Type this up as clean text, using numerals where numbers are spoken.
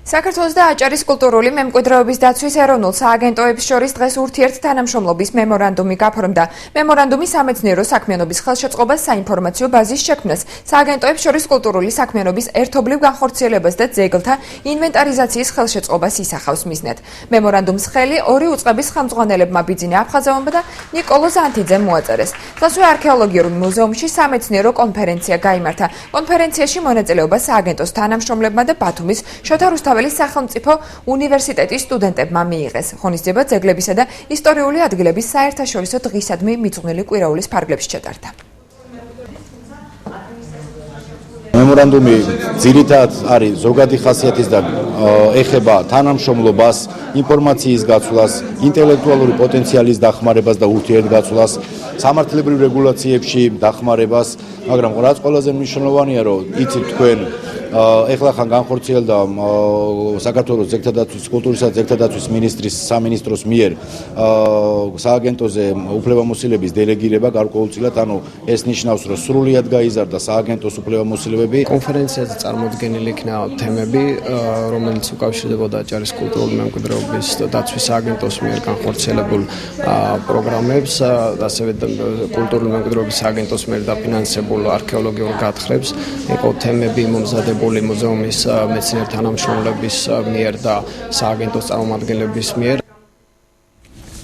საქართველოს და აჭარის კულტურული მემკვიდრეობის დაცვის ეროვნულ სააგენტოებს შორის დღეს ურთიერთთანამშრომლობის მემორანდუმი გაფორმდა. მემორანდუმი სამეცნიერო საქმიანობის ხელშეწყობას, საინფორმაციო ბაზის შექმნას, სააგენტოებს შორის კულტურული საქმიანობის ერთობლივ განხორციელებას და ძეგლთა ინვენტარიზაციის ხელშეწყობას ისახავს მიზნად. მემორანდუმს ხელი ორი უწყების ხელმძღვანელებმა ბიძინა აფხაზოვმა და ნიკოლო ზანთიძემ მოაწერეს. დღესვე არქეოლოგიურ მუზეუმში სამეცნიერო კონფერენცია გაიმართა. კონფერენციაში მონაწილეობას სააგენტოს თანამშრომლებმა და ბათუმის შოთა რუსთაველის სახელმწიფო უნივერსიტეტის სტუდენტებმა მიიღეს. ღონისძიება ძეგლებისა და ისტორიული ადგილების საერთაშორისო დღისადმი მიძღვნილი კვირაულის ფარგლებში ჩატარდა. მემორანდუმი ძირითადად არის ზოგადი ხასიათის და ეხება თანამშრომლობას, ინფორმაციის გაცვლას, ინტელექტუალური პოტენციალის დახმარებას და ურთიერთგაცვლას, სამართლებრივ რეგულაციებში დახმარებას, მაგრამ რაც ყველაზე მნიშვნელოვანია, რომ იცით თქვენ ეხლა ხან განხორციელდა საქართველოს ძეგლთა დაცვის, კულტურისა და ძეგლთა დაცვის მინისტრის სამინისტროს მიერ სააგენტოზე უფლებამოსილების დელეგირება გარკვეულწილად, ანუ ეს ნიშნავს, რომ სრულიად გაიზარდა სააგენტოს უფლებამოსილებები. კონფერენციაზე წარმოდგენილი იქნა თემები, რომელიც უკავშირდებოდა აჭარის კულტურული მემკვიდრეობის დაცვის სააგენტოს მიერ განხორციელებულ პროგრამებს, ასევე კულტურული მემკვიდრეობის სააგენტოს მიერ დაფინანსებულ არქეოლოგიურ გათხრებს. იყო თემები მომზადებული მუზეუმის მეცნიერ თანამშრომლების მიერ და სააგენტოს წარმომადგენლების მიერ,